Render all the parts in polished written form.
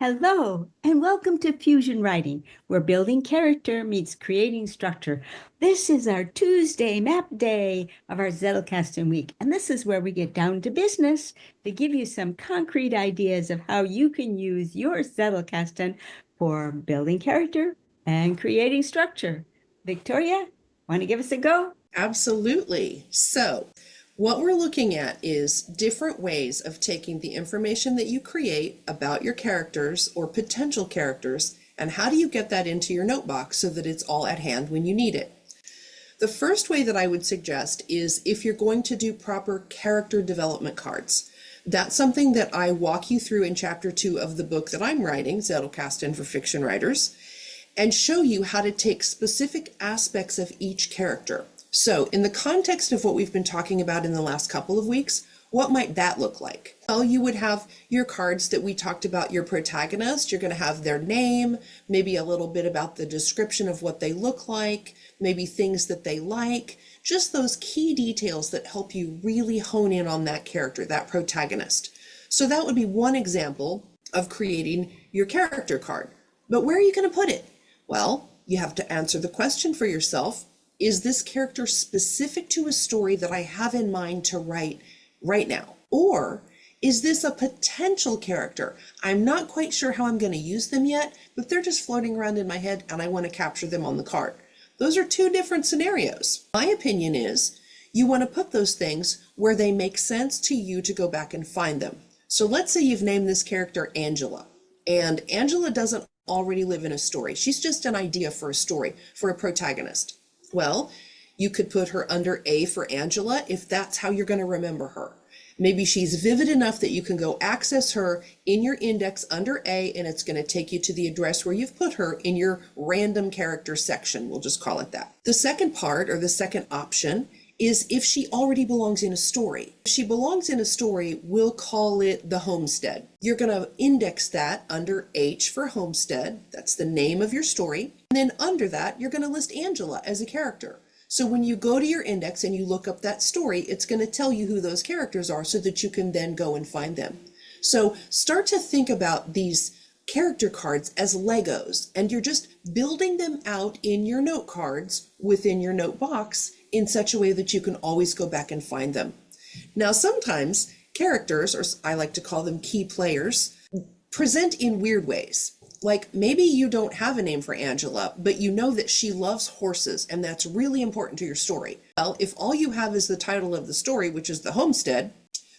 Hello, and welcome to Fusion Writing, where building character meets creating structure. This is our Tuesday map day of our Zettelkasten week, and this is where we get down to business to give you some concrete ideas of how you can use your Zettelkasten for building character and creating structure. Victoria, want to give us a go? Absolutely. So, what we're looking at is different ways of taking the information that you create about your characters or potential characters, and how do you get that into your notebook so that it's all at hand when you need it. The first way that I would suggest is if you're going to do proper character development cards. That's something that I walk you through in chapter 2 of the book that I'm writing, Zettelkasten for Fiction Writers, and show you how to take specific aspects of each character. So in the context of what we've been talking about in the last couple of weeks, what might that look like? Well, you would have your cards that we talked about, your protagonist. You're going to have their name, maybe a little bit about the description of what they look like, maybe things that they like, just those key details that help you really hone in on that character, that protagonist. So that would be one example of creating your character card. But where are you going to put it? Well, you have to answer the question for yourself. Is this character specific to a story that I have in mind to write right now? Or is this a potential character? I'm not quite sure how I'm going to use them yet, but they're just floating around in my head and I want to capture them on the card. Those are two different scenarios. My opinion is you want to put those things where they make sense to you to go back and find them. So let's say you've named this character Angela, and Angela doesn't already live in a story. She's just an idea for a story, for a protagonist. Well, you could put her under A for Angela if that's how you're going to remember her. Maybe she's vivid enough that you can go access her in your index under A, and it's going to take you to the address where you've put her in your random character section. We'll just call it that. The second part, or the second option, is if she already belongs in a story. If she belongs in a story, we'll call it the homestead. You're going to index that under H for homestead. That's the name of your story. And then under that, you're going to list Angela as a character. So when you go to your index and you look up that story, it's going to tell you who those characters are so that you can then go and find them. So start to think about these character cards as Legos, and you're just building them out in your note cards within your note box in such a way that you can always go back and find them. Now, sometimes characters, or I like to call them key players, present in weird ways. Like maybe you don't have a name for Angela, but you know that she loves horses and that's really important to your story. Well, if all you have is the title of the story, which is the homestead,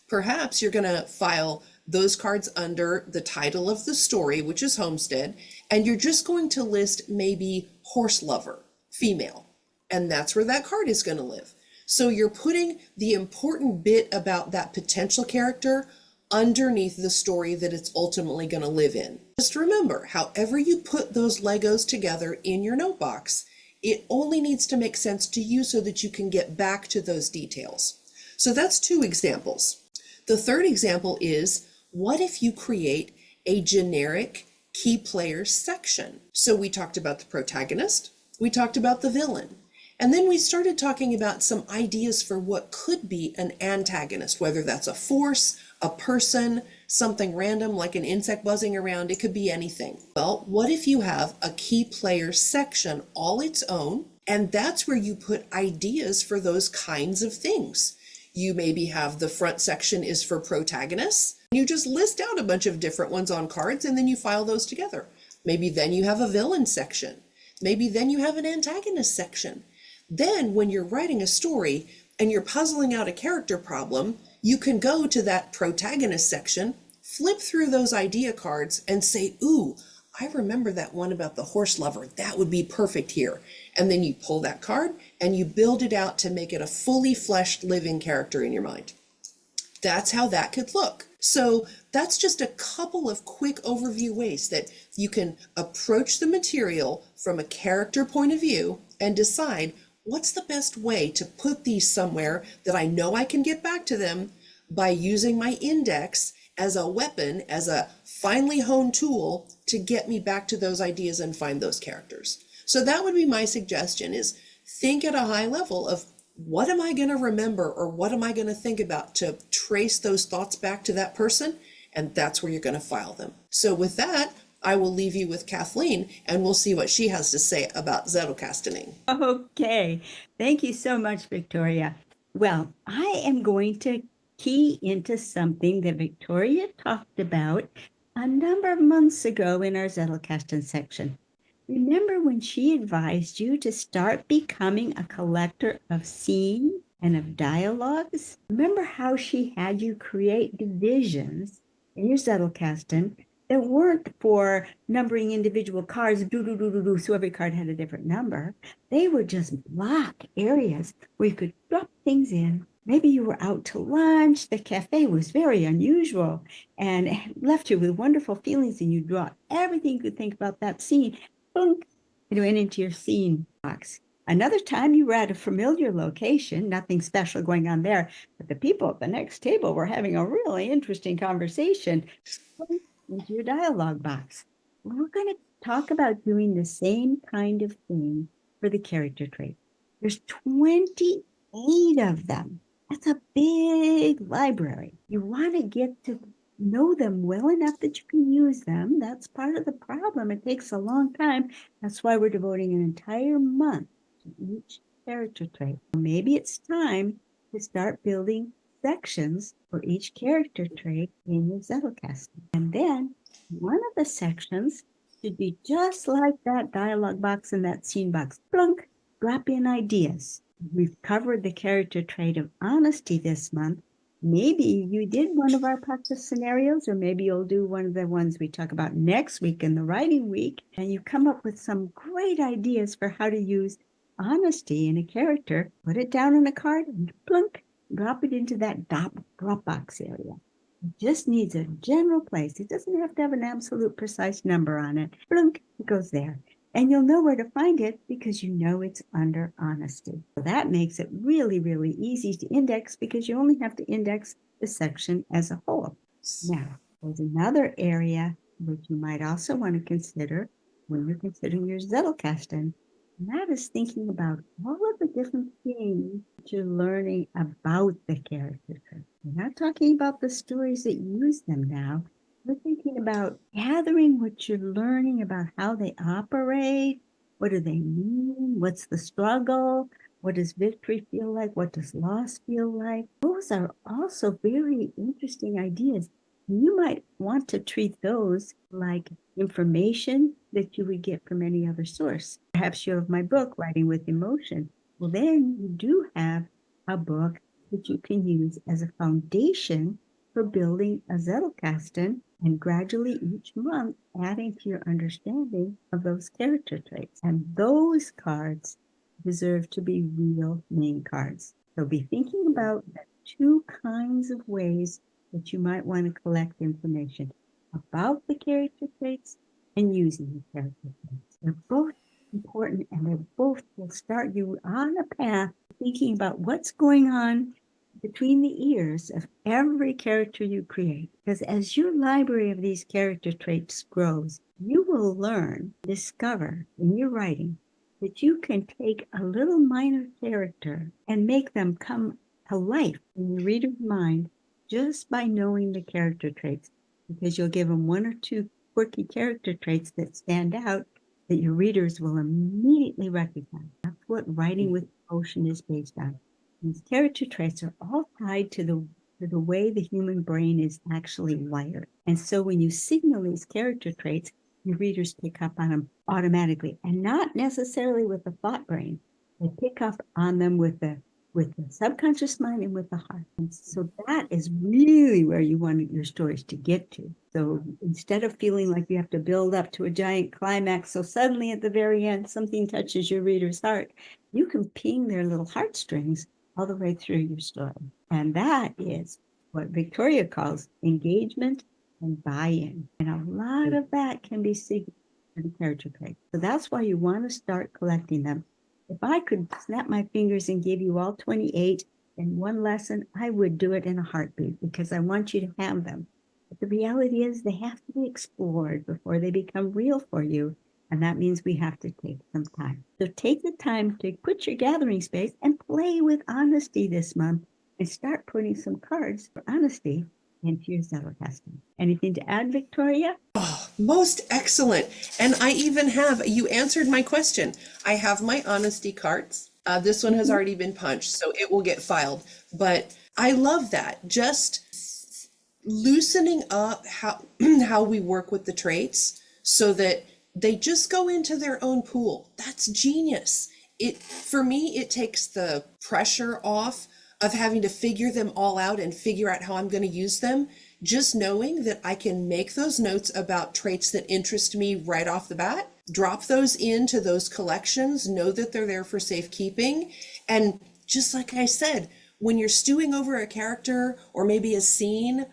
perhaps you're going to file those cards under the title of the story, which is homestead, and you're just going to list maybe horse lover, female, and that's where that card is going to live. So you're putting the important bit about that potential character underneath the story that it's ultimately going to live in. Just remember, however you put those Legos together in your note box, it only needs to make sense to you so that you can get back to those details. So that's two examples. The third example is, what if you create a generic key player section? So we talked about the protagonist, we talked about the villain, and then we started talking about some ideas for what could be an antagonist, whether that's a force, a person, something random like an insect buzzing around. It could be anything. Well, what if you have a key player section all its own, and that's where you put ideas for those kinds of things? You maybe have the front section is for protagonists. You just list out a bunch of different ones on cards and then you file those together. Maybe then you have a villain section. Maybe then you have an antagonist section. Then when you're writing a story and you're puzzling out a character problem, you can go to that protagonist section, flip through those idea cards and say, ooh, I remember that one about the horse lover. That would be perfect here. And then you pull that card and you build it out to make it a fully fleshed living character in your mind. That's how that could look. So that's just a couple of quick overview ways that you can approach the material from a character point of view and decide what's the best way to put these somewhere that I know I can get back to them by using my index as a weapon, as a finely honed tool to get me back to those ideas and find those characters. So that would be my suggestion, is think at a high level of what am I going to remember or what am I going to think about to trace those thoughts back to that person, and that's where you're going to file them. So with that, I will leave you with Kathleen, and we'll see what she has to say about Zettelkastening. Okay. Thank you so much, Victoria. Well, I am going to key into something that Victoria talked about a number of months ago in our Zettelkasten section. Remember when she advised you to start becoming a collector of scenes and of dialogues? Remember how she had you create divisions in your Zettelkasten that weren't for numbering individual cards, so every card had a different number. They were just block areas where you could drop things in. Maybe you were out to lunch, the cafe was very unusual and left you with wonderful feelings, and you draw everything you could think about that scene. Boom, it went into your scene box. Another time you were at a familiar location, nothing special going on there, but the people at the next table were having a really interesting conversation. Into your dialogue box. We're going to talk about doing the same kind of thing for the character trait. There's 28 of them. That's a big library. You want to get to know them well enough that you can use them. That's part of the problem. It takes a long time. That's why we're devoting an entire month to each character trait. Maybe it's time to start building sections for each character trait in your Zettelkasten. And then one of the sections should be just like that dialogue box and that scene box. Plunk, drop in ideas. We've covered the character trait of honesty this month. Maybe you did one of our practice scenarios, or maybe you'll do one of the ones we talk about next week in the writing week, and you come up with some great ideas for how to use honesty in a character. Put it down on a card and plunk, drop it into that drop box area. It just needs a general place. It doesn't have to have an absolute precise number on it. Plunk, it goes there. And you'll know where to find it because you know it's under honesty. So that makes it really, really easy to index because you only have to index the section as a whole. Now, there's another area which you might also want to consider when you're considering your Zettelkasten. And that is thinking about all of the different things that you're learning about the character trait. We're not talking about the stories that use them now. We're thinking about gathering what you're learning about how they operate. What do they mean? What's the struggle? What does victory feel like? What does loss feel like? Those are also very interesting ideas. You might want to treat those like information that you would get from any other source. Perhaps you have my book, Writing with Emotion. Well, then you do have a book that you can use as a foundation for building a Zettelkasten and gradually each month adding to your understanding of those character traits. And those cards deserve to be real name cards. So be thinking about the two kinds of ways that you might want to collect information about the character traits and using the character traits. They're both important, and they both will start you on a path thinking about what's going on between the ears of every character you create. Because as your library of these character traits grows, you will learn, discover in your writing that you can take a little minor character and make them come to life in your reader's mind just by knowing the character traits, because you'll give them one or two quirky character traits that stand out that your readers will immediately recognize. That's what Writing with Emotion is based on. These character traits are all tied to the way the human brain is actually wired. And so when you signal these character traits, your readers pick up on them automatically, and not necessarily with the thought brain. They pick up on them with the subconscious mind and with the heart. And so that is really where you want your stories to get to. So instead of feeling like you have to build up to a giant climax, so suddenly at the very end, something touches your reader's heart, you can ping their little heartstrings all the way through your story. And that is what Victoria calls engagement and buy-in. And a lot of that can be signaled in the character trait. So that's why you want to start collecting them. If I could snap my fingers and give you all 28 in one lesson, I would do it in a heartbeat because I want you to have them. But the reality is they have to be explored before they become real for you. And that means we have to take some time. So take the time to quit your gathering space and play with honesty this month and start putting some cards for honesty into your Zettelkasten. Anything to add, Victoria? Oh, most excellent. And I even have, you answered my question. I have my honesty cards. This one has already been punched, so it will get filed. But I love that. Just loosening up how how we work with the traits so that they just go into their own pool. That's genius. It, for me, it takes the pressure off of having to figure them all out and figure out how I'm going to use them. Just knowing that I can make those notes about traits that interest me right off the bat, drop those into those collections, know that they're there for safekeeping. And just like I said, when you're stewing over a character or maybe a scene,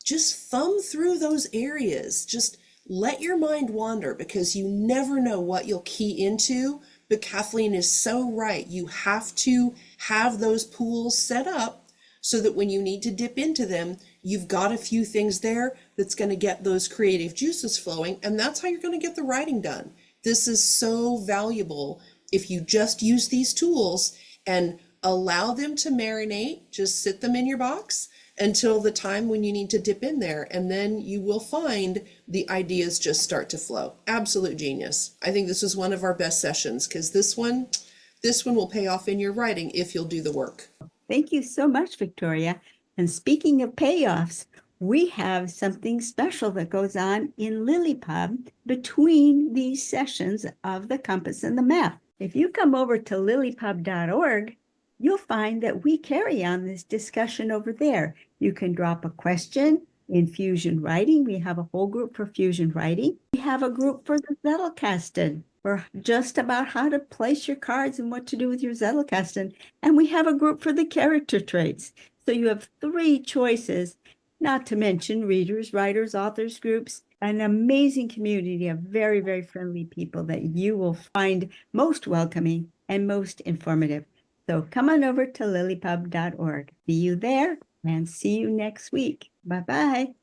just thumb through those areas. Just let your mind wander, because you never know what you'll key into. But Kathleen is so right. You have to have those pools set up so that when you need to dip into them, you've got a few things there that's going to get those creative juices flowing. And that's how you're going to get the writing done. This is so valuable if you just use these tools and allow them to marinate. Just sit them in your box until the time when you need to dip in there, and then you will find the ideas just start to flow. Absolute genius. I think this is one of our best sessions, because this one will pay off in your writing if you'll do the work. Thank you so much, Victoria. And speaking of payoffs, we have something special that goes on in LiLLiPub between these sessions of the compass and the map. If you come over to lillipub.org, you'll find that we carry on this discussion over there. You can drop a question in Fusion Writing. We have a whole group for Fusion Writing. We have a group for the Zettelkasten, for just about how to place your cards and what to do with your Zettelkasten. And we have a group for the character traits. So you have 3 choices, not to mention readers, writers, authors groups, an amazing community of very, very friendly people that you will find most welcoming and most informative. So come on over to lillipub.org. See you there and see you next week. Bye-bye.